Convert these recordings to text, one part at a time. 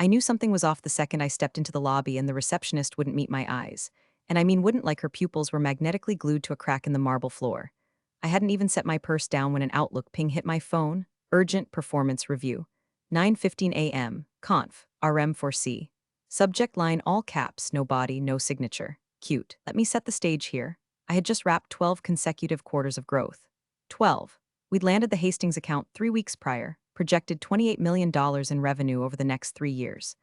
I knew something was off the second I stepped into the lobby and the receptionist wouldn't meet my eyes. And I mean wouldn't like her pupils were magnetically glued to a crack in the marble floor. I hadn't even set my purse down when an Outlook ping hit my phone. Urgent performance review. 9:15 a.m. Conf. RM4C. Subject line all caps, no body, no signature. Cute. Let me set the stage here. I had just wrapped 12 consecutive quarters of growth. 12. We'd landed the Hastings account 3 weeks prior, projected $28 million in revenue over the next 3 years.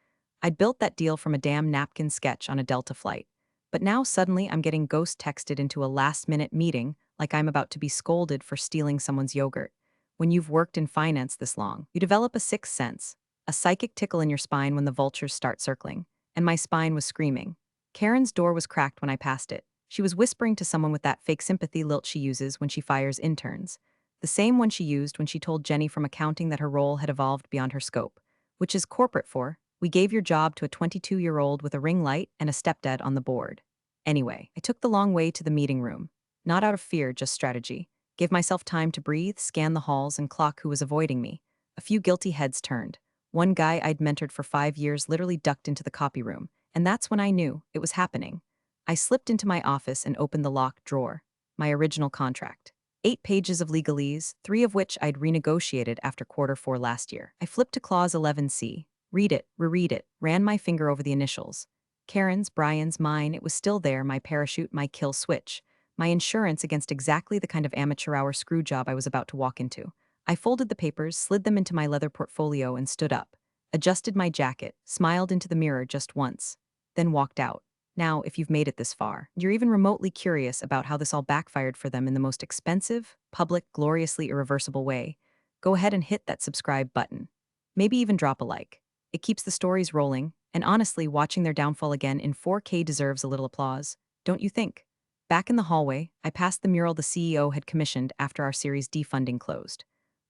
I'd built that deal from a damn napkin sketch on a Delta flight. But now suddenly I'm getting ghost texted into a last-minute meeting like I'm about to be scolded for stealing someone's yogurt. When you've worked in finance this long, you develop a sixth sense, a psychic tickle in your spine when the vultures start circling. And my spine was screaming. Karen's door was cracked when I passed it. She was whispering to someone with that fake sympathy lilt she uses when she fires interns. The same one she used when she told Jenny from accounting that her role had evolved beyond her scope. Which is corporate for, we gave your job to a 22-year-old with a ring light and a stepdad on the board. Anyway, I took the long way to the meeting room. Not out of fear, just strategy. Gave myself time to breathe, scan the halls, and clock who was avoiding me. A few guilty heads turned. One guy I'd mentored for 5 years literally ducked into the copy room, and that's when I knew it was happening. I slipped into my office and opened the locked drawer. My original contract. 8 pages of legalese, 3 of which I'd renegotiated after Q4 last year. I flipped to clause 11C. Read it, reread it, ran my finger over the initials. Karen's, Brian's, mine, it was still there, my parachute, my kill switch. My insurance against exactly the kind of amateur hour screw job I was about to walk into. I folded the papers, slid them into my leather portfolio, and stood up. Adjusted my jacket, smiled into the mirror just once. Then walked out. Now, if you've made it this far, you're even remotely curious about how this all backfired for them in the most expensive, public, gloriously irreversible way, go ahead and hit that subscribe button. Maybe even drop a like. It keeps the stories rolling, and honestly, watching their downfall again in 4K deserves a little applause, don't you think? Back in the hallway, I passed the mural the CEO had commissioned after our Series D funding closed.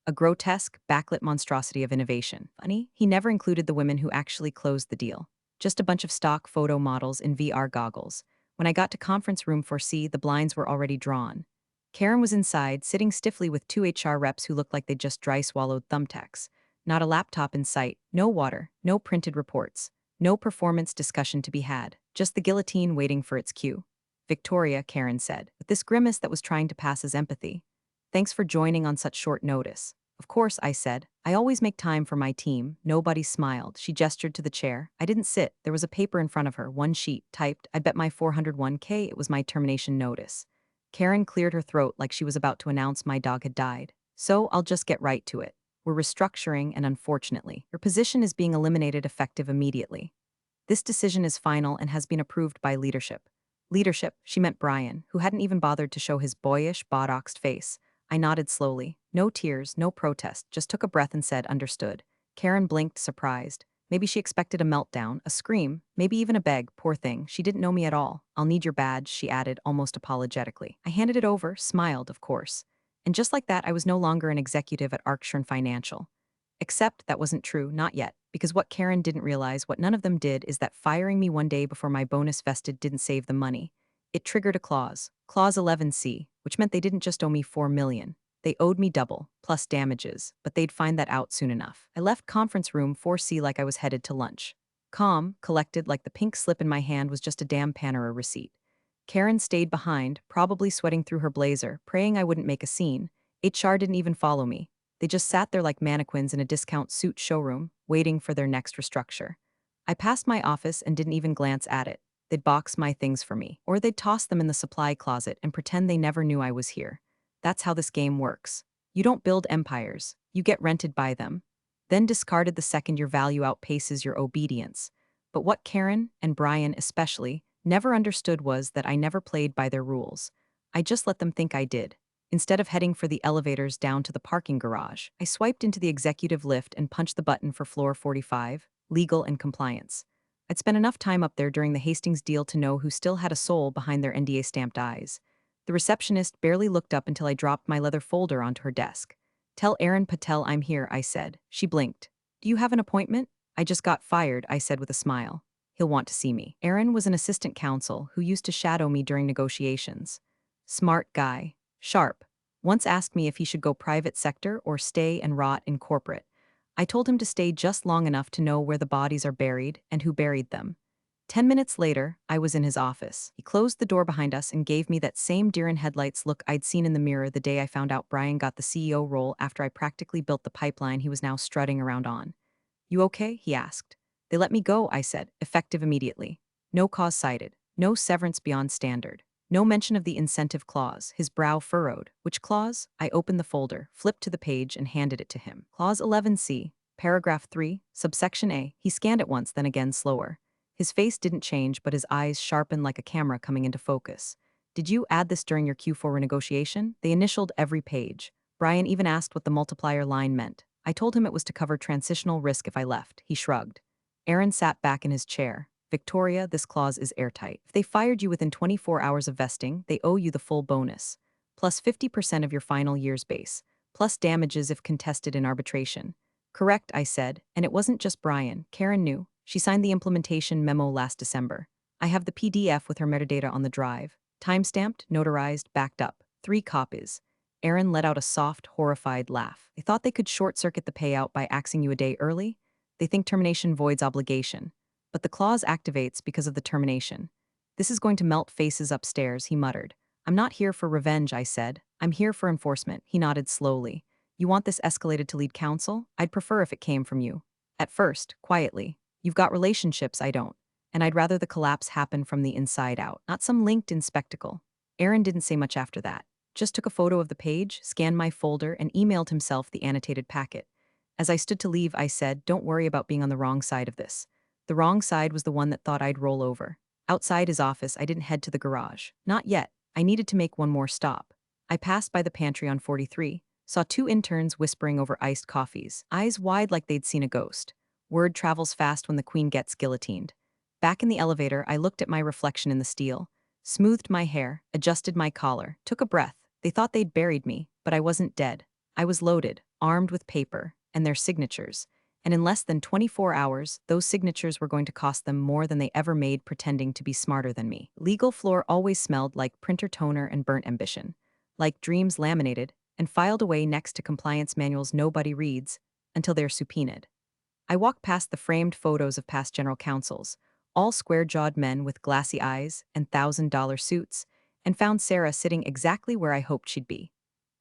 A grotesque, backlit monstrosity of innovation. Funny, he never included the women who actually closed the deal. Just a bunch of stock photo models in VR goggles. When I got to conference room 4C, the blinds were already drawn. Karen was inside, sitting stiffly with 2 HR reps who looked like they'd just dry swallowed thumbtacks. Not a laptop in sight, no water, no printed reports, no performance discussion to be had, just the guillotine waiting for its cue. Victoria, Karen said, with this grimace that was trying to pass as empathy. Thanks for joining on such short notice. Of course, I said. I always make time for my team. Nobody smiled. She gestured to the chair. I didn't sit. There was a paper in front of her, one sheet, typed. I bet my 401k it was my termination notice. Karen cleared her throat like she was about to announce my dog had died. So I'll just get right to it. We're restructuring, and unfortunately, your position is being eliminated effective immediately. This decision is final and has been approved by leadership. Leadership, she meant Brian, who hadn't even bothered to show his boyish, botoxed face. I nodded slowly. No tears, no protest, just took a breath and said, understood. Karen blinked, surprised. Maybe she expected a meltdown, a scream, maybe even a beg, poor thing. She didn't know me at all. I'll need your badge, she added, almost apologetically. I handed it over, smiled, of course. And just like that, I was no longer an executive at Arcshire Financial. Except that wasn't true, not yet, because what Karen didn't realize, what none of them did, is that firing me one day before my bonus vested didn't save the money. It triggered a clause, clause 11C, which meant they didn't just owe me $4 million. They owed me double, plus damages, but they'd find that out soon enough. I left conference room 4C like I was headed to lunch. Calm, collected, like the pink slip in my hand was just a damn Panera receipt. Karen stayed behind, probably sweating through her blazer, praying I wouldn't make a scene. HR didn't even follow me. They just sat there like mannequins in a discount suit showroom, waiting for their next restructure. I passed my office and didn't even glance at it. They'd box my things for me, or they'd toss them in the supply closet and pretend they never knew I was here. That's how this game works. You don't build empires, you get rented by them. Then discarded the second your value outpaces your obedience. But what Karen, and Brian especially, never understood was that I never played by their rules. I just let them think I did. Instead of heading for the elevators down to the parking garage, I swiped into the executive lift and punched the button for floor 45, legal and compliance. I'd spent enough time up there during the Hastings deal to know who still had a soul behind their NDA-stamped eyes. The receptionist barely looked up until I dropped my leather folder onto her desk. Tell Aaron Patel I'm here, I said. She blinked. Do you have an appointment? I just got fired, I said with a smile. He'll want to see me. Aaron was an assistant counsel who used to shadow me during negotiations. Smart guy. Sharp. Once asked me if he should go private sector or stay and rot in corporate. I told him to stay just long enough to know where the bodies are buried and who buried them. 10 minutes later, I was in his office. He closed the door behind us and gave me that same deer in headlights look I'd seen in the mirror the day I found out Brian got the CEO role after I practically built the pipeline he was now strutting around on. You okay? He asked. They let me go, I said, effective immediately. No cause cited. No severance beyond standard. No mention of the incentive clause, his brow furrowed. Which clause? I opened the folder, flipped to the page, and handed it to him. Clause 11C, paragraph 3, subsection A. He scanned it once, then again slower. His face didn't change, but his eyes sharpened like a camera coming into focus. Did you add this during your Q4 renegotiation? They initialed every page. Brian even asked what the multiplier line meant. I told him it was to cover transitional risk if I left. He shrugged. Aaron sat back in his chair. Victoria, this clause is airtight. If they fired you within 24 hours of vesting, they owe you the full bonus, plus 50% of your final year's base, plus damages if contested in arbitration. Correct, I said, and it wasn't just Brian. Karen knew. She signed the implementation memo last December. I have the PDF with her metadata on the drive. Timestamped, notarized, backed up. 3 copies. Aaron let out a soft, horrified laugh. They thought they could short-circuit the payout by axing you a day early? They think termination voids obligation. But the clause activates because of the termination. This is going to melt faces upstairs, he muttered. I'm not here for revenge, I said. I'm here for enforcement, he nodded slowly. You want this escalated to lead counsel? I'd prefer if it came from you. At first, quietly. You've got relationships, I don't. And I'd rather the collapse happen from the inside out, not some LinkedIn spectacle. Aaron didn't say much after that. Just took a photo of the page, scanned my folder, and emailed himself the annotated packet. As I stood to leave, I said, don't worry about being on the wrong side of this. The wrong side was the one that thought I'd roll over. Outside his office, I didn't head to the garage. Not yet. I needed to make one more stop. I passed by the pantry on 43, saw 2 interns whispering over iced coffees, eyes wide like they'd seen a ghost. Word travels fast when the queen gets guillotined. Back in the elevator, I looked at my reflection in the steel, smoothed my hair, adjusted my collar, took a breath. They thought they'd buried me, but I wasn't dead. I was loaded, armed with paper, and their signatures. And in less than 24 hours, those signatures were going to cost them more than they ever made pretending to be smarter than me. Legal floor always smelled like printer toner and burnt ambition, like dreams laminated and filed away next to compliance manuals nobody reads until they're subpoenaed. I walked past the framed photos of past general counsels, all square-jawed men with glassy eyes and $1,000 suits, and found Sarah sitting exactly where I hoped she'd be,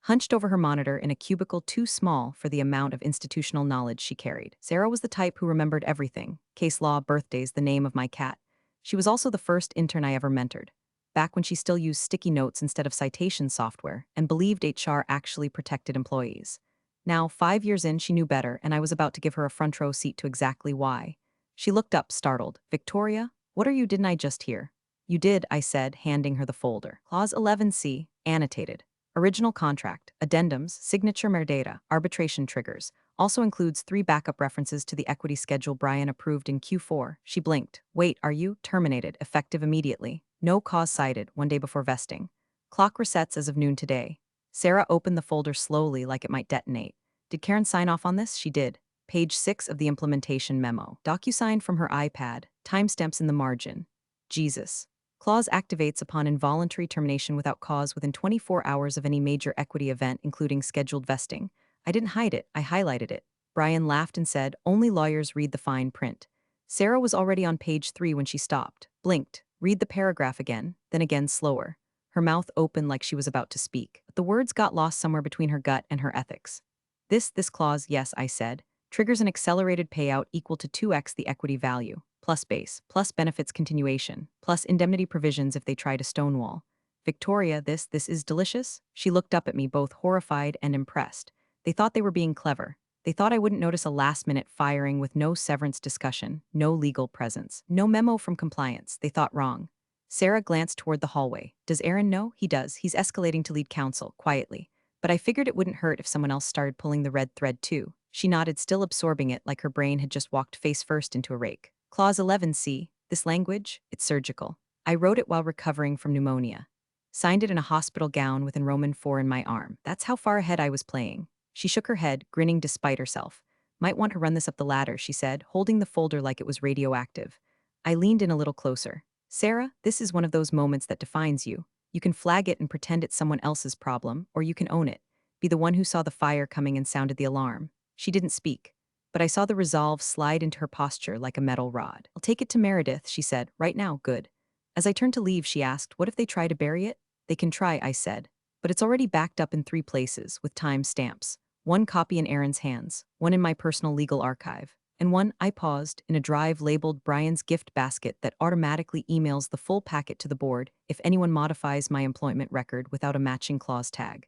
hunched over her monitor in a cubicle too small for the amount of institutional knowledge she carried. Sarah was the type who remembered everything: case law, birthdays, the name of my cat. She was also the first intern I ever mentored, back when she still used sticky notes instead of citation software and believed HR actually protected employees. Now, 5 years in, she knew better, and I was about to give her a front row seat to exactly why. She looked up, startled. Victoria, what are you? Didn't I just hear? You did, I said, handing her the folder. Clause 11C, annotated. Original contract, addendums, signature metadata, arbitration triggers. Also includes 3 backup references to the equity schedule Brian approved in Q4. She blinked. Wait, are you? Terminated, effective immediately. No cause cited, 1 day before vesting. Clock resets as of noon today. Sarah opened the folder slowly like it might detonate. Did Karen sign off on this? She did. Page 6 of the implementation memo. DocuSign from her iPad, timestamps in the margin. Jesus. Clause activates upon involuntary termination without cause within 24 hours of any major equity event, including scheduled vesting. I didn't hide it, I highlighted it. Brian laughed and said, only lawyers read the fine print. Sarah was already on page 3 when she stopped, blinked, read the paragraph again, then again slower. Her mouth opened like she was about to speak, but the words got lost somewhere between her gut and her ethics. This clause, yes, I said, triggers an accelerated payout equal to 2x the equity value, plus base, plus benefits continuation, plus indemnity provisions if they try to stonewall. Victoria, this is delicious? She looked up at me, both horrified and impressed. They thought they were being clever. They thought I wouldn't notice a last-minute firing with no severance discussion, no legal presence, no memo from compliance. They thought wrong. Sarah glanced toward the hallway. Does Aaron know? He does. He's escalating to lead counsel, quietly. But I figured it wouldn't hurt if someone else started pulling the red thread too. She nodded, still absorbing it like her brain had just walked face first into a rake. Clause 11C, this language, it's surgical. I wrote it while recovering from pneumonia. Signed it in a hospital gown with Roman 4 in my arm. That's how far ahead I was playing. She shook her head, grinning despite herself. Might want to run this up the ladder, she said, holding the folder like it was radioactive. I leaned in a little closer. Sarah, this is one of those moments that defines you. You can flag it and pretend it's someone else's problem, or you can own it. Be the one who saw the fire coming and sounded the alarm. She didn't speak. but I saw the resolve slide into her posture like a metal rod. "I'll take it to Meredith," she said. "Right now, good." As I turned to leave, she asked, "What if they try to bury it?" "They can try," I said. "But it's already backed up in 3 places, with time stamps. One copy in Aaron's hands, one in my personal legal archive, and one," I paused, "in a drive labeled Brian's gift basket that automatically emails the full packet to the board if anyone modifies my employment record without a matching clause tag."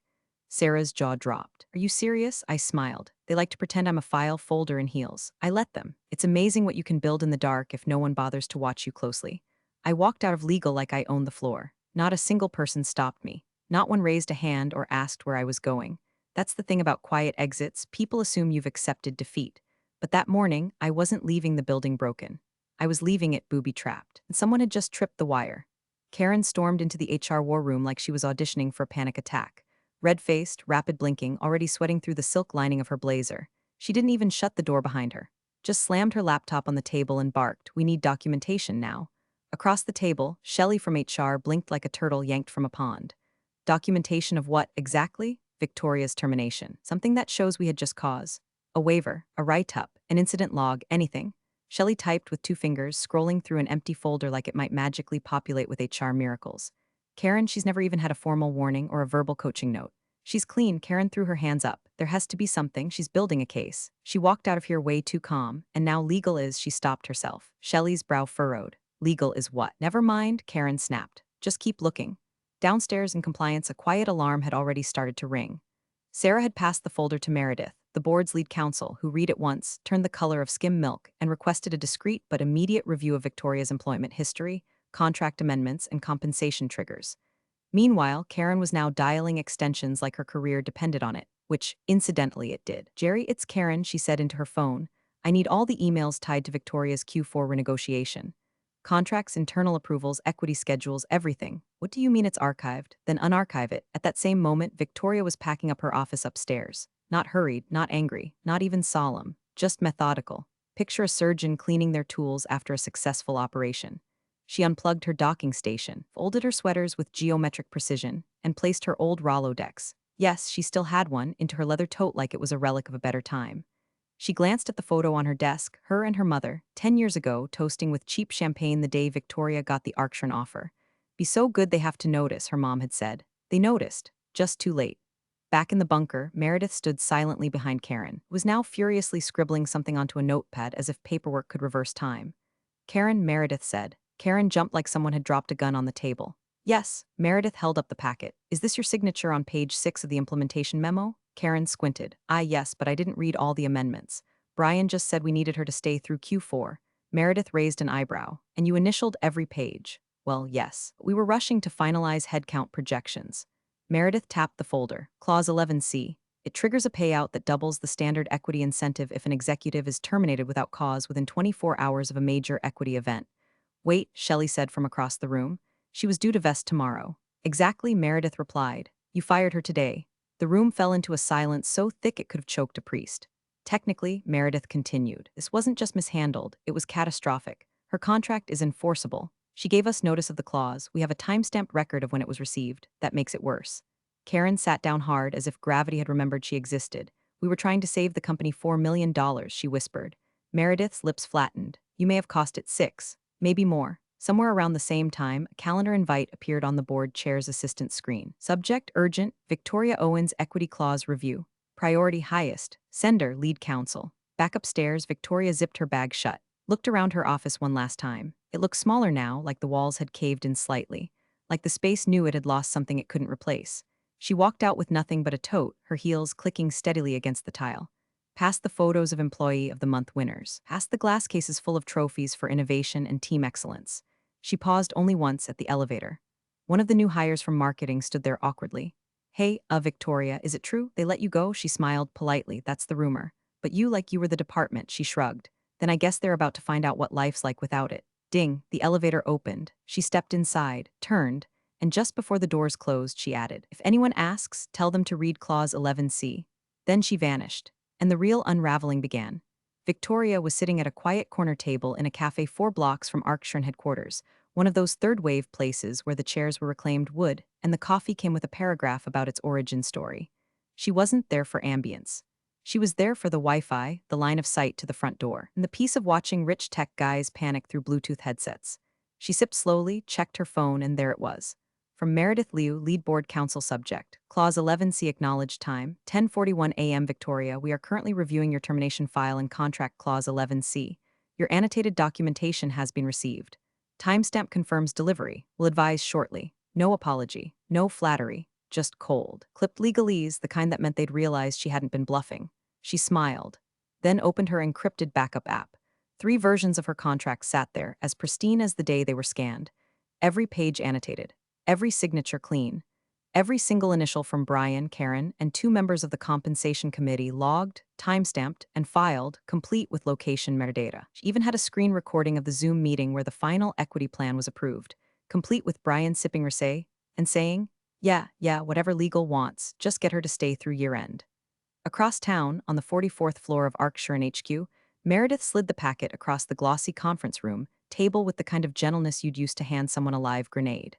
Sarah's jaw dropped. "Are you serious?" I smiled. "They like to pretend I'm a file folder in heels. I let them. It's amazing what you can build in the dark if no one bothers to watch you closely." I walked out of legal like I owned the floor. Not a single person stopped me. Not one raised a hand or asked where I was going. That's the thing about quiet exits, people assume you've accepted defeat. But that morning, I wasn't leaving the building broken. I was leaving it booby-trapped, and someone had just tripped the wire. Karen stormed into the HR war room like she was auditioning for a panic attack. Red-faced, rapid blinking, already sweating through the silk lining of her blazer. She didn't even shut the door behind her. Just slammed her laptop on the table and barked, "We need documentation now." Across the table, Shelley from HR blinked like a turtle yanked from a pond. Documentation of what, exactly? Victoria's termination. Something that shows we had just cause. A waiver, a write-up, an incident log, anything. Shelley typed with 2 fingers, scrolling through an empty folder like it might magically populate with HR miracles. Karen, she's never even had a formal warning or a verbal coaching note. She's clean. Karen threw her hands up. There has to be something. She's building a case. She walked out of here way too calm, and now legal is, she stopped herself. Shelley's brow furrowed. Legal is what? Never mind, Karen snapped. Just keep looking. Downstairs in compliance, a quiet alarm had already started to ring. Sarah had passed the folder to Meredith, the board's lead counsel, who read it once, turned the color of skim milk, and requested a discreet but immediate review of Victoria's employment history, contract amendments, and compensation triggers. Meanwhile, Karen was now dialing extensions like her career depended on it, which, incidentally, it did. "Jerry, it's Karen," she said into her phone. "I need all the emails tied to Victoria's Q4 renegotiation. Contracts, internal approvals, equity schedules, everything." "What do you mean it's archived?" "Then unarchive it." At that same moment, Victoria was packing up her office upstairs. Not hurried, not angry, not even solemn, just methodical. Picture a surgeon cleaning their tools after a successful operation. She unplugged her docking station, folded her sweaters with geometric precision, and placed her old Rolodex, yes, she still had one, into her leather tote like it was a relic of a better time. She glanced at the photo on her desk, her and her mother, 10 years ago, toasting with cheap champagne the day Victoria got the Arctron offer. "Be so good they have to notice," her mom had said. They noticed, just too late. Back in the bunker, Meredith stood silently behind Karen, who was now furiously scribbling something onto a notepad as if paperwork could reverse time. "Karen," Meredith said. Karen jumped like someone had dropped a gun on the table. "Yes." Meredith held up the packet. "Is this your signature on page 6 of the implementation memo?" Karen squinted. Yes, but I didn't read all the amendments. Brian just said we needed her to stay through Q4. Meredith raised an eyebrow. "And you initialed every page." "Well, yes. We were rushing to finalize headcount projections." Meredith tapped the folder. "Clause 11C. It triggers a payout that doubles the standard equity incentive if an executive is terminated without cause within 24 hours of a major equity event." "Wait," Shelley said from across the room. "She was due to vest tomorrow." "Exactly," Meredith replied. "You fired her today." The room fell into a silence so thick it could have choked a priest. "Technically," Meredith continued, "this wasn't just mishandled, it was catastrophic. Her contract is enforceable. She gave us notice of the clause. We have a time-stamped record of when it was received. That makes it worse." Karen sat down hard as if gravity had remembered she existed. "We were trying to save the company $4 million," she whispered. Meredith's lips flattened. "You may have cost it 6. Maybe more." Somewhere around the same time, a calendar invite appeared on the board chair's assistant screen. Subject: urgent, Victoria Owens Equity Clause Review. Priority highest. Sender: lead counsel. Back upstairs, Victoria zipped her bag shut. Looked around her office one last time. It looked smaller now, like the walls had caved in slightly. Like the space knew it had lost something it couldn't replace. She walked out with nothing but a tote, her heels clicking steadily against the tile. Past the photos of Employee of the Month winners. Past the glass cases full of trophies for innovation and team excellence. She paused only once at the elevator. One of the new hires from marketing stood there awkwardly. "Hey, Victoria, is it true? They let you go?" She smiled politely. "That's the rumor. But you like you were the department," she shrugged. "Then I guess they're about to find out what life's like without it." Ding, the elevator opened. She stepped inside, turned, and just before the doors closed, she added, "If anyone asks, tell them to read Clause 11C. Then she vanished, and the real unraveling began. Victoria was sitting at a quiet corner table in a cafe 4 blocks from Arctron headquarters, one of those third-wave places where the chairs were reclaimed wood, and the coffee came with a paragraph about its origin story. She wasn't there for ambience. She was there for the Wi-Fi, the line of sight to the front door, and the peace of watching rich tech guys panic through Bluetooth headsets. She sipped slowly, checked her phone, and there it was. From Meredith Liu, lead board counsel subject. Clause 11C acknowledged time, 10:41 a.m. Victoria, we are currently reviewing your termination file and contract clause 11C. Your annotated documentation has been received. Timestamp confirms delivery. Will advise shortly. No apology, no flattery, just cold. Clipped legalese, the kind that meant they'd realized she hadn't been bluffing. She smiled, then opened her encrypted backup app. 3 versions of her contract sat there, as pristine as the day they were scanned. Every page annotated. Every signature clean. Every single initial from Brian, Karen, and 2 members of the compensation committee logged, timestamped, and filed, complete with location metadata. She even had a screen recording of the Zoom meeting where the final equity plan was approved, complete with Brian sipping rosé and saying, yeah, whatever legal wants, just get her to stay through year end. Across town, on the 44th floor of Arkshiren HQ, Meredith slid the packet across the glossy conference room table with the kind of gentleness you'd use to hand someone a live grenade.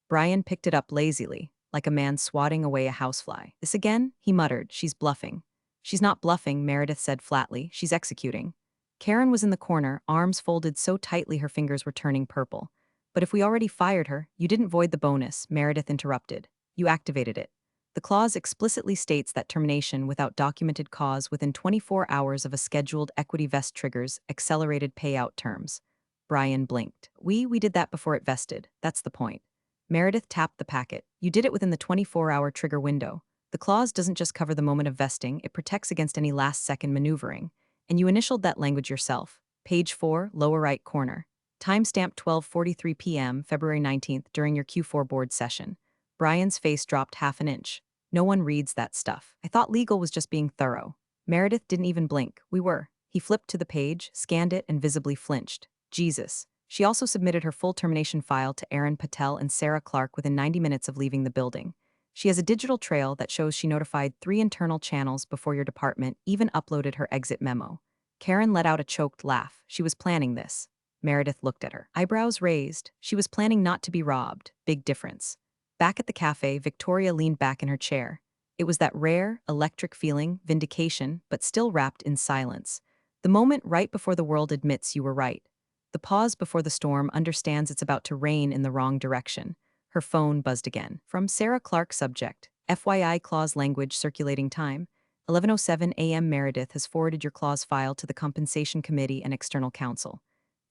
Brian picked it up lazily, like a man swatting away a housefly. This again? He muttered. She's bluffing. She's not bluffing, Meredith said flatly. She's executing. Karen was in the corner, arms folded so tightly her fingers were turning purple. But if we already fired her, you didn't void the bonus, Meredith interrupted. You activated it. The clause explicitly states that termination without documented cause within 24 hours of a scheduled equity vest triggers accelerated payout terms. Brian blinked. We did that before it vested. That's the point. Meredith tapped the packet. You did it within the 24-hour trigger window. The clause doesn't just cover the moment of vesting, it protects against any last-second maneuvering. And you initialed that language yourself. Page 4, lower right corner. Timestamp 12:43 p.m., February 19th, during your Q4 board session. Brian's face dropped half an inch. No one reads that stuff. I thought legal was just being thorough. Meredith didn't even blink. We were. He flipped to the page, scanned it, and visibly flinched. Jesus. She also submitted her full termination file to Aaron Patel and Sarah Clark within 90 minutes of leaving the building. She has a digital trail that shows she notified 3 internal channels before your department even uploaded her exit memo. Karen let out a choked laugh. She was planning this. Meredith looked at her. Eyebrows raised. She was planning not to be robbed. Big difference. Back at the cafe, Victoria leaned back in her chair. It was that rare, electric feeling, vindication, but still wrapped in silence. The moment right before the world admits you were right. The pause before the storm understands it's about to rain in the wrong direction. Her phone buzzed again. From Sarah Clark subject. FYI clause language circulating time. 11:07 a.m. Meredith has forwarded your clause file to the compensation committee and external counsel.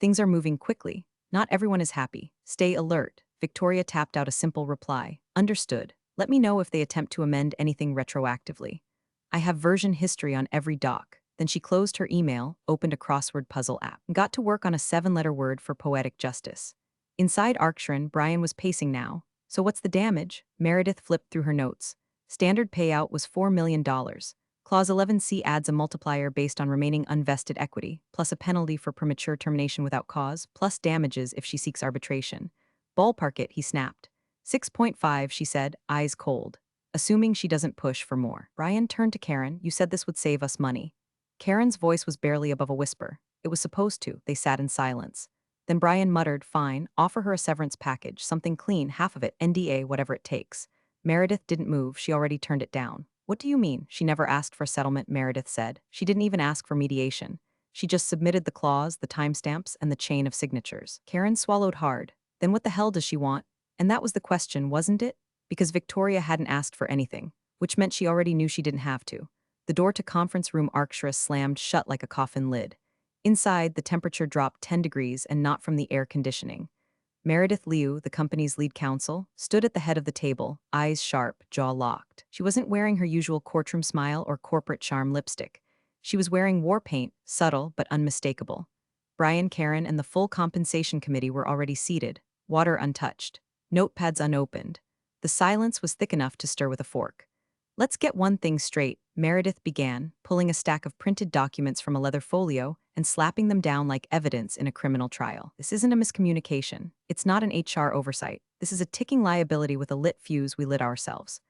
Things are moving quickly. Not everyone is happy. Stay alert. Victoria tapped out a simple reply. Understood. Let me know if they attempt to amend anything retroactively. I have version history on every doc. Then she closed her email, opened a crossword puzzle app, and got to work on a 7-letter word for poetic justice. Inside Arkshiren, Brian was pacing now. So what's the damage? Meredith flipped through her notes. Standard payout was $4 million. Clause 11C adds a multiplier based on remaining unvested equity, plus a penalty for premature termination without cause, plus damages if she seeks arbitration. Ballpark it, he snapped. 6.5, she said, eyes cold. Assuming she doesn't push for more. Brian turned to Karen. You said this would save us money. Karen's voice was barely above a whisper. It was supposed to. They sat in silence. Then Brian muttered, fine, offer her a severance package, something clean, half of it, NDA, whatever it takes. Meredith didn't move. She already turned it down. What do you mean? She never asked for settlement, Meredith said. She didn't even ask for mediation. She just submitted the clause, the timestamps, and the chain of signatures. Karen swallowed hard. Then what the hell does she want? And that was the question, wasn't it? Because Victoria hadn't asked for anything, which meant she already knew she didn't have to. The door to conference room Arkshiren slammed shut like a coffin lid. Inside, the temperature dropped 10 degrees and not from the air conditioning. Meredith Liu, the company's lead counsel, stood at the head of the table, eyes sharp, jaw locked. She wasn't wearing her usual courtroom smile or corporate charm lipstick. She was wearing war paint, subtle but unmistakable. Brian, Karen, and the full compensation committee were already seated, water untouched, notepads unopened. The silence was thick enough to stir with a fork. Let's get one thing straight, Meredith began, pulling a stack of printed documents from a leather folio and slapping them down like evidence in a criminal trial. This isn't a miscommunication. It's not an HR oversight. This is a ticking liability with a lit fuse we lit ourselves.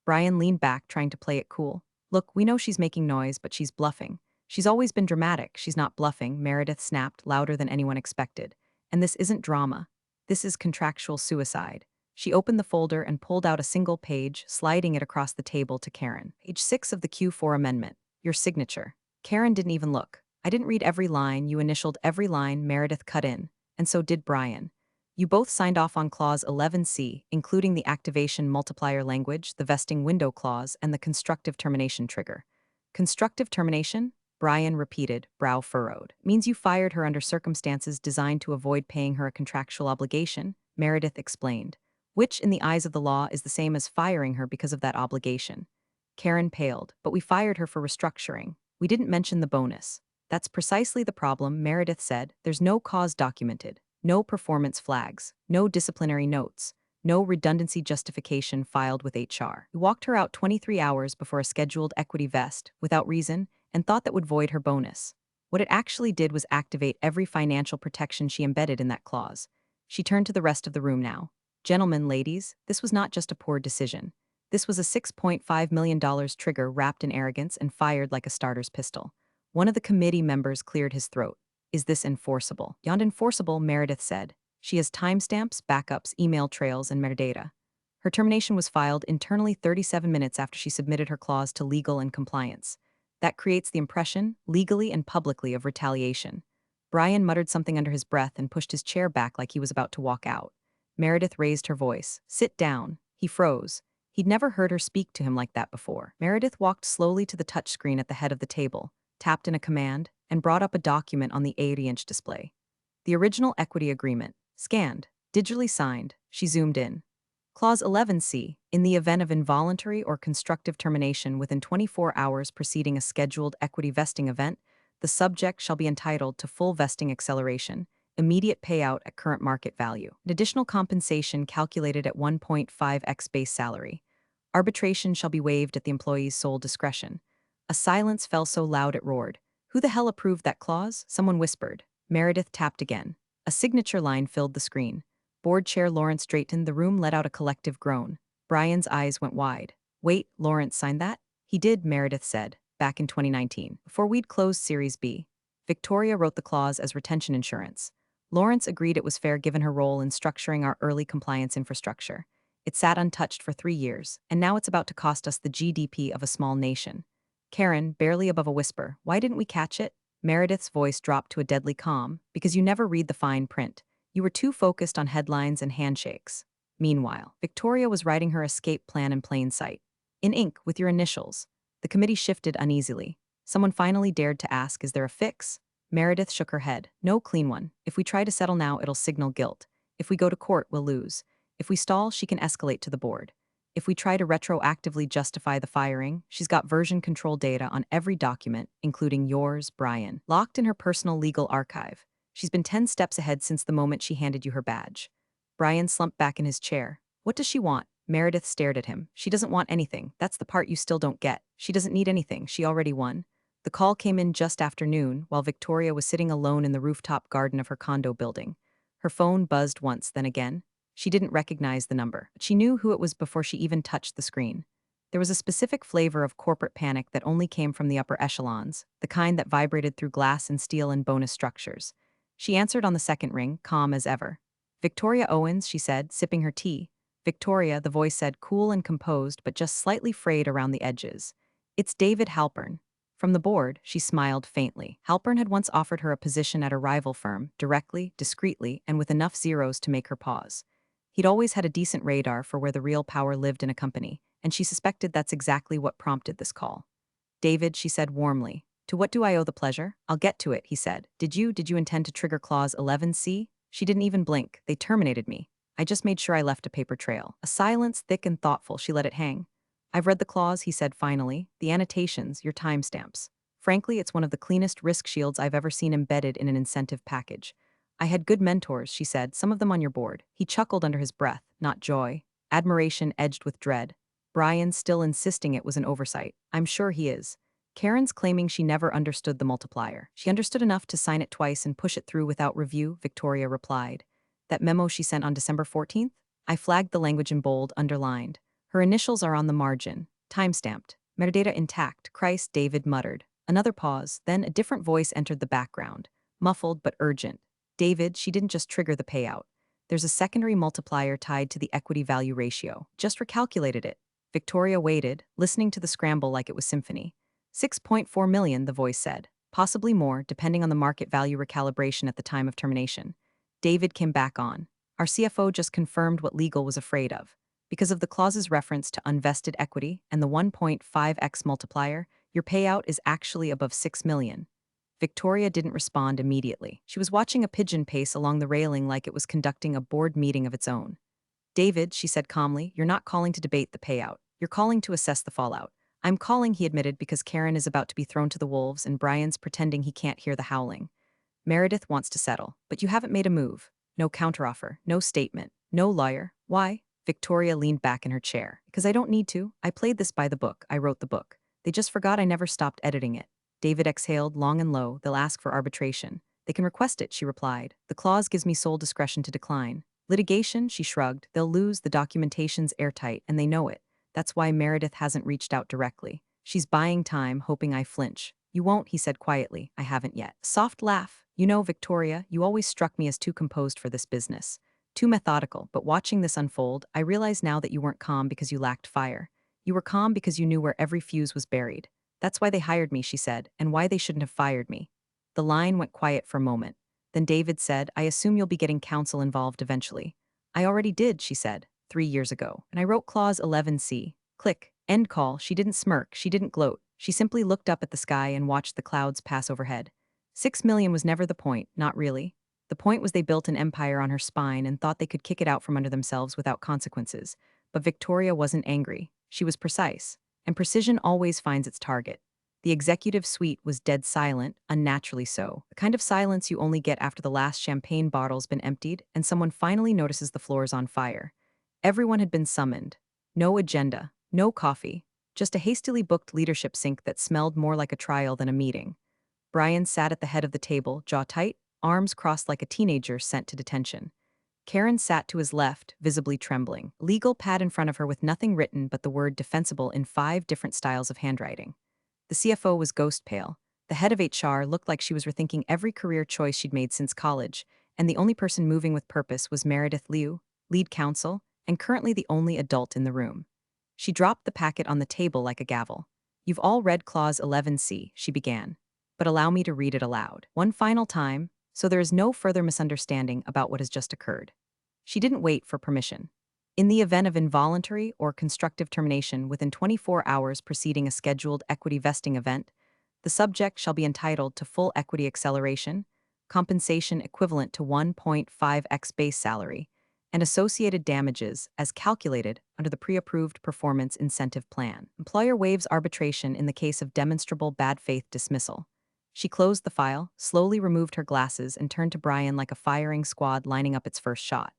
Brian leaned back, trying to play it cool. Look, we know she's making noise, but she's bluffing. She's always been dramatic. She's not bluffing, Meredith snapped, louder than anyone expected. And this isn't drama. This is contractual suicide. She opened the folder and pulled out a single page, sliding it across the table to Karen. Page 6 of the Q4 amendment. Your signature. Karen didn't even look. I didn't read every line, you initialed every line, Meredith cut in. And so did Brian. You both signed off on Clause 11C, including the activation multiplier language, the vesting window clause, and the constructive termination trigger. Constructive termination? Brian repeated, brow furrowed. Means you fired her under circumstances designed to avoid paying her a contractual obligation, Meredith explained. Which, in the eyes of the law, is the same as firing her because of that obligation. Karen paled, but we fired her for restructuring. We didn't mention the bonus. That's precisely the problem, Meredith said. There's no cause documented. No performance flags, no disciplinary notes, no redundancy justification filed with HR. We walked her out 23 hours before a scheduled equity vest, without reason, and thought that would void her bonus. What it actually did was activate every financial protection she embedded in that clause. She turned to the rest of the room now. Gentlemen, ladies, this was not just a poor decision. This was a $6.5 million trigger wrapped in arrogance and fired like a starter's pistol. One of the committee members cleared his throat. Is this enforceable? Beyond enforceable, Meredith said. She has timestamps, backups, email trails, and metadata. Her termination was filed internally 37 minutes after she submitted her clause to legal and compliance. That creates the impression, legally and publicly, of retaliation. Brian muttered something under his breath and pushed his chair back like he was about to walk out. Meredith raised her voice. Sit down. He froze. He'd never heard her speak to him like that before. Meredith walked slowly to the touchscreen at the head of the table, tapped in a command, and brought up a document on the 80-inch display. The original equity agreement, scanned, digitally signed. She zoomed in. Clause 11C, in the event of involuntary or constructive termination within 24 hours preceding a scheduled equity vesting event, the subject shall be entitled to full vesting acceleration, immediate payout at current market value, and additional compensation calculated at 1.5x base salary. Arbitration shall be waived at the employee's sole discretion. A silence fell so loud it roared. Who the hell approved that clause? Someone whispered. Meredith tapped again. A signature line filled the screen. Board Chair Lawrence straightened. The room let out a collective groan. Brian's eyes went wide. Wait, Lawrence signed that? He did, Meredith said, back in 2019, before we'd closed Series B. Victoria wrote the clause as retention insurance. Lawrence agreed it was fair given her role in structuring our early compliance infrastructure. It sat untouched for 3 years, and now it's about to cost us the GDP of a small nation. Karen, barely above a whisper, why didn't we catch it? Meredith's voice dropped to a deadly calm. Because you never read the fine print. You were too focused on headlines and handshakes. Meanwhile, Victoria was writing her escape plan in plain sight. In ink, with your initials. The committee shifted uneasily. Someone finally dared to ask, is there a fix? Meredith shook her head. No clean one. If we try to settle now, it'll signal guilt. If we go to court, we'll lose. If we stall, she can escalate to the board. If we try to retroactively justify the firing, she's got version control data on every document, including yours, Brian, locked in her personal legal archive. She's been 10 steps ahead since the moment she handed you her badge. Brian slumped back in his chair. What does she want? Meredith stared at him. She doesn't want anything. That's the part you still don't get. She doesn't need anything. She already won. The call came in just after noon, while Victoria was sitting alone in the rooftop garden of her condo building. Her phone buzzed once, then again. She didn't recognize the number, but she knew who it was before she even touched the screen. There was a specific flavor of corporate panic that only came from the upper echelons, the kind that vibrated through glass and steel and bonus structures. She answered on the second ring, calm as ever. Victoria Owens, she said, sipping her tea. Victoria, the voice said, cool and composed, but just slightly frayed around the edges. It's David Halpern. From the board, she smiled faintly. Halpern had once offered her a position at a rival firm, directly, discreetly, and with enough zeros to make her pause. He'd always had a decent radar for where the real power lived in a company, and she suspected that's exactly what prompted this call. David, she said warmly. To what do I owe the pleasure? I'll get to it, he said. Did you intend to trigger Clause 11C? She didn't even blink. They terminated me. I just made sure I left a paper trail. A silence thick and thoughtful, she let it hang. I've read the clause, he said finally. The annotations, your timestamps. Frankly, it's one of the cleanest risk shields I've ever seen embedded in an incentive package. I had good mentors, she said, some of them on your board. He chuckled under his breath, not joy. Admiration edged with dread. Brian still insisting it was an oversight. I'm sure he is. Karen's claiming she never understood the multiplier. She understood enough to sign it twice and push it through without review, Victoria replied. That memo she sent on December 14th? I flagged the language in bold, underlined. Her initials are on the margin. Timestamped. Metadata intact, Christ, David muttered. Another pause, then a different voice entered the background. Muffled but urgent. David, she didn't just trigger the payout. There's a secondary multiplier tied to the equity value ratio. Just recalculated it. Victoria waited, listening to the scramble like it was symphony. 6.4 million, the voice said. Possibly more, depending on the market value recalibration at the time of termination. David came back on. Our CFO just confirmed what legal was afraid of. Because of the clause's reference to unvested equity and the 1.5x multiplier, your payout is actually above 6 million. Victoria didn't respond immediately. She was watching a pigeon pace along the railing like it was conducting a board meeting of its own. David, she said calmly, you're not calling to debate the payout. You're calling to assess the fallout. I'm calling, he admitted, because Karen is about to be thrown to the wolves and Brian's pretending he can't hear the howling. Meredith wants to settle, but you haven't made a move. No counteroffer, no statement, no lawyer. Why? Victoria leaned back in her chair. Because I don't need to. I played this by the book. I wrote the book. They just forgot I never stopped editing it. David exhaled long and low. They'll ask for arbitration. They can request it, she replied. The clause gives me sole discretion to decline. Litigation, she shrugged. They'll lose, the documentation's airtight, and they know it. That's why Meredith hasn't reached out directly. She's buying time, hoping I flinch. You won't, he said quietly. I haven't yet. Soft laugh. You know, Victoria, you always struck me as too composed for this business. Too methodical, but watching this unfold, I realize now that you weren't calm because you lacked fire. You were calm because you knew where every fuse was buried. That's why they hired me, she said, and why they shouldn't have fired me. The line went quiet for a moment. Then David said, I assume you'll be getting counsel involved eventually. I already did, she said, 3 years ago, and I wrote Clause 11C. Click. End call. She didn't smirk, she didn't gloat. She simply looked up at the sky and watched the clouds pass overhead. 6 million was never the point, not really. The point was they built an empire on her spine and thought they could kick it out from under themselves without consequences. But Victoria wasn't angry. She was precise. And precision always finds its target. The executive suite was dead silent, unnaturally so. The kind of silence you only get after the last champagne bottle's been emptied and someone finally notices the floor is on fire. Everyone had been summoned. No agenda, no coffee, just a hastily booked leadership sync that smelled more like a trial than a meeting. Brian sat at the head of the table, jaw tight, arms crossed like a teenager sent to detention. Karen sat to his left, visibly trembling, a legal pad in front of her with nothing written but the word defensible in 5 different styles of handwriting. The CFO was ghost pale. The head of HR looked like she was rethinking every career choice she'd made since college, and the only person moving with purpose was Meredith Liu, lead counsel, and currently the only adult in the room. She dropped the packet on the table like a gavel. You've all read Clause 11C, she began. But allow me to read it aloud. One final time, so there is no further misunderstanding about what has just occurred. She didn't wait for permission. In the event of involuntary or constructive termination within 24 hours preceding a scheduled equity vesting event, the subject shall be entitled to full equity acceleration, compensation equivalent to 1.5x base salary, and associated damages as calculated under the pre-approved performance incentive plan. Employer waives arbitration in the case of demonstrable bad faith dismissal. She closed the file, slowly removed her glasses, and turned to Brian like a firing squad lining up its first shot.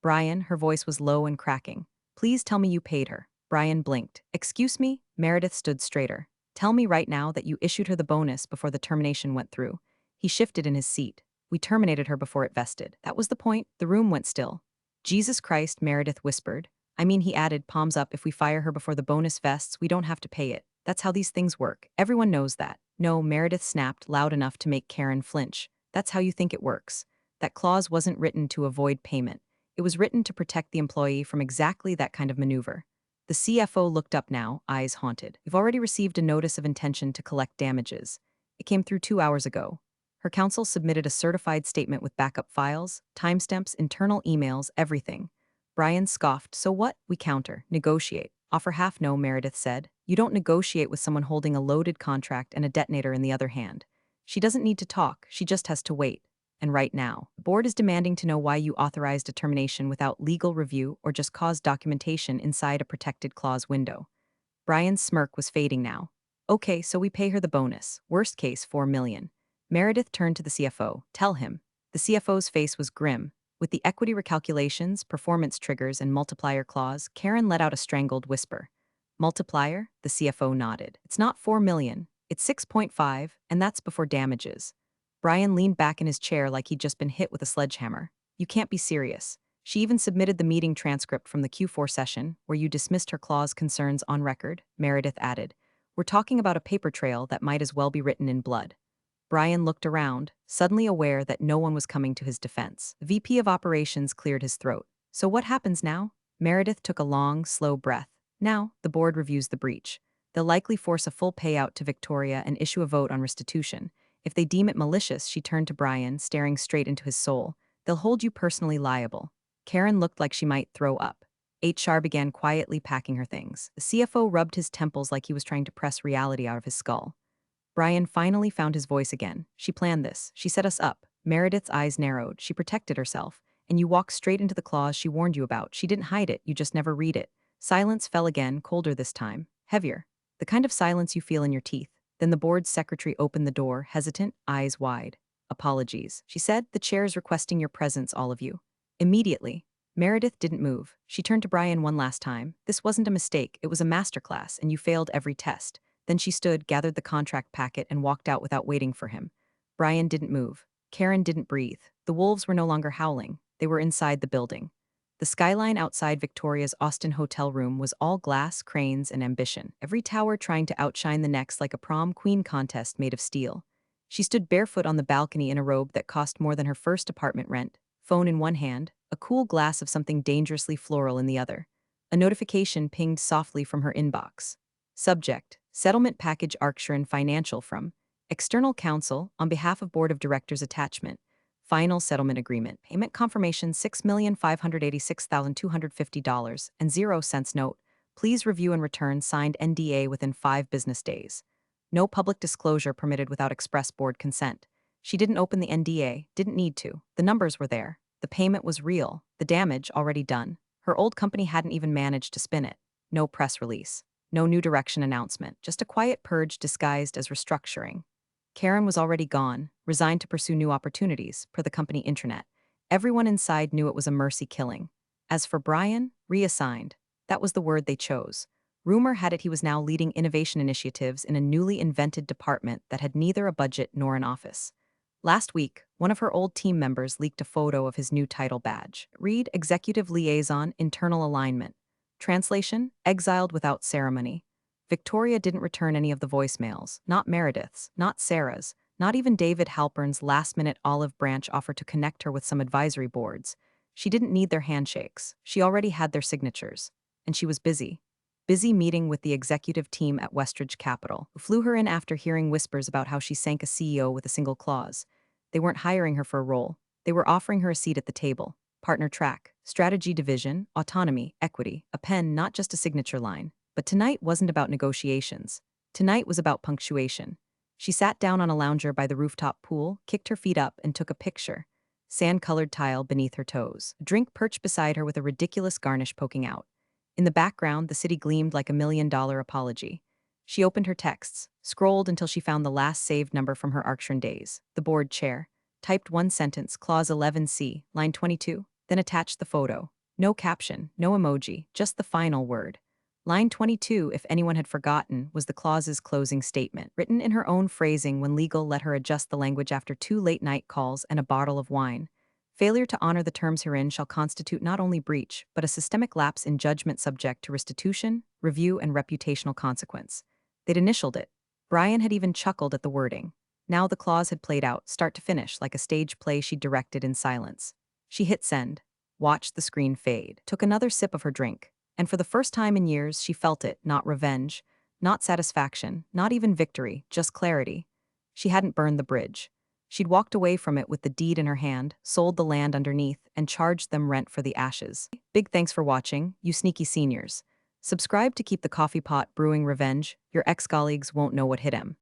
Brian, her voice was low and cracking. Please tell me you paid her. Brian blinked. Excuse me? Meredith stood straighter. Tell me right now that you issued her the bonus before the termination went through. He shifted in his seat. We terminated her before it vested. That was the point. The room went still. Jesus Christ, Meredith whispered. I mean, he added, palms up, if we fire her before the bonus vests, we don't have to pay it. That's how these things work. Everyone knows that. No, Meredith snapped loud enough to make Karen flinch. That's how you think it works. That clause wasn't written to avoid payment. It was written to protect the employee from exactly that kind of maneuver. The CFO looked up now, eyes haunted. We've already received a notice of intention to collect damages. It came through 2 hours ago. Her counsel submitted a certified statement with backup files, timestamps, internal emails, everything. Brian scoffed. So what? We counter. Negotiate. Offer half. No, Meredith said. You don't negotiate with someone holding a loaded contract and a detonator in the other hand. She doesn't need to talk, she just has to wait. And right now, the board is demanding to know why you authorized a termination without legal review or just caused documentation inside a protected clause window. Brian's smirk was fading now. Okay, so we pay her the bonus. Worst case, 4 million. Meredith turned to the CFO. Tell him. The CFO's face was grim. With the equity recalculations, performance triggers, and multiplier clause, Karen let out a strangled whisper. Multiplier? The CFO nodded. It's not 4 million. It's 6.5, and that's before damages. Brian leaned back in his chair like he'd just been hit with a sledgehammer. You can't be serious. She even submitted the meeting transcript from the Q4 session, where you dismissed her clause concerns on record, Meredith added. We're talking about a paper trail that might as well be written in blood. Brian looked around, suddenly aware that no one was coming to his defense. The VP of Operations cleared his throat. So what happens now? Meredith took a long, slow breath. Now, the board reviews the breach. They'll likely force a full payout to Victoria and issue a vote on restitution. If they deem it malicious, she turned to Brian, staring straight into his soul. They'll hold you personally liable. Karen looked like she might throw up. HR began quietly packing her things. The CFO rubbed his temples like he was trying to press reality out of his skull. Brian finally found his voice again. She planned this. She set us up. Meredith's eyes narrowed. She protected herself. And you walked straight into the clause she warned you about. She didn't hide it. You just never read it. Silence fell again, colder this time. Heavier. The kind of silence you feel in your teeth. Then the board's secretary opened the door, hesitant, eyes wide. Apologies, she said. The chair's requesting your presence, all of you. Immediately. Meredith didn't move. She turned to Brian one last time. This wasn't a mistake. It was a masterclass, and you failed every test. Then she stood, gathered the contract packet, and walked out without waiting for him. Brian didn't move. Karen didn't breathe. The wolves were no longer howling. They were inside the building. The skyline outside Victoria's Austin hotel room was all glass, cranes, and ambition, every tower trying to outshine the next like a prom queen contest made of steel. She stood barefoot on the balcony in a robe that cost more than her first apartment rent, phone in one hand, a cool glass of something dangerously floral in the other. A notification pinged softly from her inbox. Subject: Settlement Package Arkshiran Financial from External Counsel on behalf of Board of Directors Attachment. Final Settlement Agreement. Payment confirmation $6,586,250 and 0 cents note. Please review and return signed NDA within 5 business days. No public disclosure permitted without express board consent. She didn't open the NDA, didn't need to. The numbers were there. The payment was real. The damage already done. Her old company hadn't even managed to spin it. No press release. No new direction announcement. Just a quiet purge disguised as restructuring. Karen was already gone, resigned to pursue new opportunities, per the company intranet. Everyone inside knew it was a mercy killing. As for Brian, reassigned. That was the word they chose. Rumor had it he was now leading innovation initiatives in a newly invented department that had neither a budget nor an office. Last week, one of her old team members leaked a photo of his new title badge. Read Executive Liaison, Internal Alignment. Translation: Exiled without ceremony. Victoria didn't return any of the voicemails, not Meredith's, not Sarah's, not even David Halpern's last-minute olive branch offer to connect her with some advisory boards. She didn't need their handshakes. She already had their signatures. And she was busy. Busy meeting with the executive team at Westridge Capital, who flew her in after hearing whispers about how she sank a CEO with a single clause. They weren't hiring her for a role. They were offering her a seat at the table. Partner track, strategy division, autonomy, equity, a pen, not just a signature line. But tonight wasn't about negotiations. Tonight was about punctuation. She sat down on a lounger by the rooftop pool, kicked her feet up, and took a picture. Sand-colored tile beneath her toes. A drink perched beside her with a ridiculous garnish poking out. In the background, the city gleamed like a $1,000,000 apology. She opened her texts, scrolled until she found the last saved number from her Arkshiran days. The board chair. Typed one sentence, clause 11C, line 22, then attached the photo. No caption, no emoji, just the final word. Line 22, if anyone had forgotten, was the clause's closing statement, written in her own phrasing when legal let her adjust the language after 2 late-night calls and a bottle of wine. Failure to honor the terms herein shall constitute not only breach, but a systemic lapse in judgment subject to restitution, review, and reputational consequence. They'd initialed it. Brian had even chuckled at the wording. Now the clause had played out, start to finish, like a stage play she directed in silence. She hit send, watched the screen fade, took another sip of her drink. And for the first time in years, she felt it, not revenge, not satisfaction, not even victory, just clarity. She hadn't burned the bridge. She'd walked away from it with the deed in her hand, sold the land underneath, and charged them rent for the ashes. Big thanks for watching, you sneaky seniors. Subscribe to keep the coffee pot brewing revenge. Your ex-colleagues won't know what hit him.